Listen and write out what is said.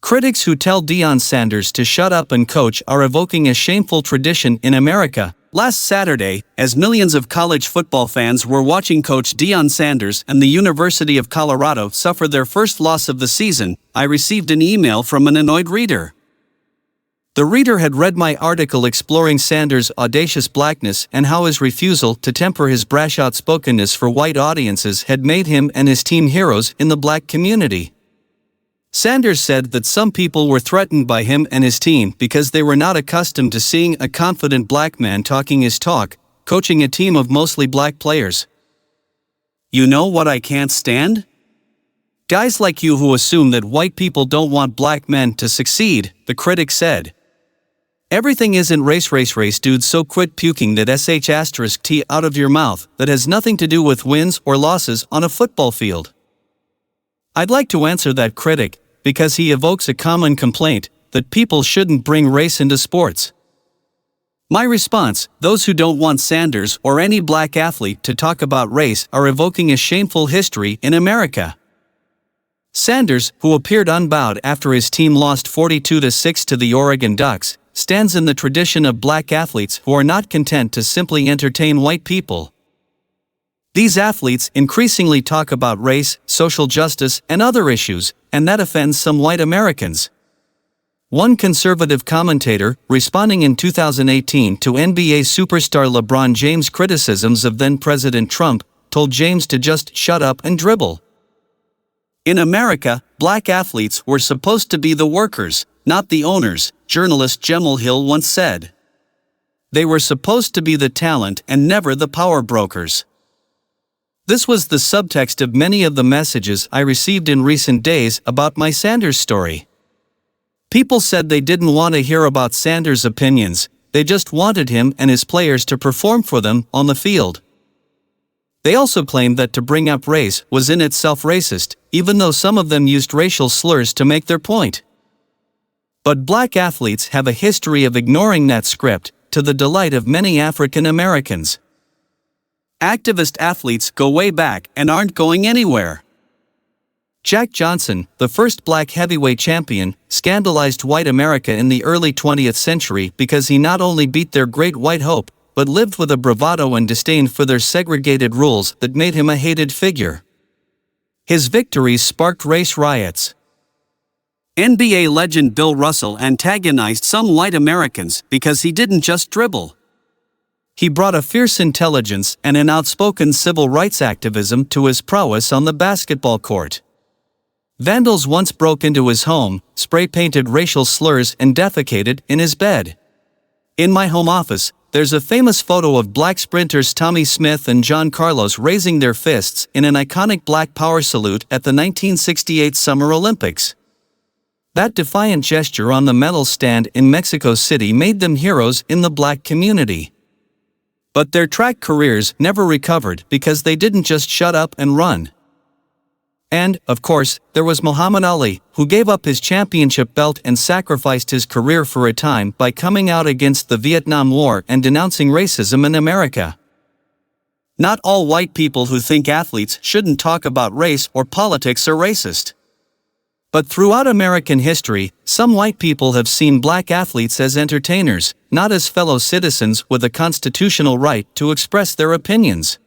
Critics who tell Deion Sanders to shut up and coach are evoking a shameful tradition in America. Last Saturday, as millions of college football fans were watching Coach Deion Sanders and the University of Colorado suffer their first loss of the season, I received an email from an annoyed reader. The reader had read my article exploring Sanders' audacious blackness and how his refusal to temper his brash outspokenness for white audiences had made him and his team heroes in the black community. Sanders said that some people were threatened by him and his team because they were not accustomed to seeing a confident black man talking his talk, coaching a team of mostly black players. "You know what I can't stand? Guys like you who assume that white people don't want black men to succeed," the critic said. "Everything isn't race dude, so quit puking that sh*t out of your mouth that has nothing to do with wins or losses on a football field." I'd like to answer that critic, because he evokes a common complaint that people shouldn't bring race into sports. My response: those who don't want Sanders or any black athlete to talk about race are evoking a shameful history in America. Sanders, who appeared unbowed after his team lost 42-6 to the Oregon Ducks, stands in the tradition of black athletes who are not content to simply entertain white people. These athletes increasingly talk about race, social justice, and other issues, and that offends some white Americans. One conservative commentator, responding in 2018 to NBA superstar LeBron James' criticisms of then-President Trump, told James to just shut up and dribble. "In America, black athletes were supposed to be the workers, not the owners," journalist Jemele Hill once said. "They were supposed to be the talent and never the power brokers." This was the subtext of many of the messages I received in recent days about my Sanders story. People said they didn't want to hear about Sanders' opinions, they just wanted him and his players to perform for them on the field. They also claimed that to bring up race was in itself racist, even though some of them used racial slurs to make their point. But black athletes have a history of ignoring that script, to the delight of many African Americans. Activist athletes go way back and aren't going anywhere. Jack Johnson, the first black heavyweight champion, scandalized white America in the early 20th century because he not only beat their great white hope, but lived with a bravado and disdain for their segregated rules that made him a hated figure. His victories sparked race riots. NBA legend Bill Russell antagonized some white Americans because he didn't just dribble. He brought a fierce intelligence and an outspoken civil rights activism to his prowess on the basketball court. Vandals once broke into his home, spray-painted racial slurs and defecated in his bed. In my home office, there's a famous photo of black sprinters Tommy Smith and John Carlos raising their fists in an iconic black power salute at the 1968 Summer Olympics. That defiant gesture on the medal stand in Mexico City made them heroes in the black community. But their track careers never recovered because they didn't just shut up and run. And, of course, there was Muhammad Ali, who gave up his championship belt and sacrificed his career for a time by coming out against the Vietnam War and denouncing racism in America. Not all white people who think athletes shouldn't talk about race or politics are racist. But throughout American history, some white people have seen black athletes as entertainers, not as fellow citizens with a constitutional right to express their opinions.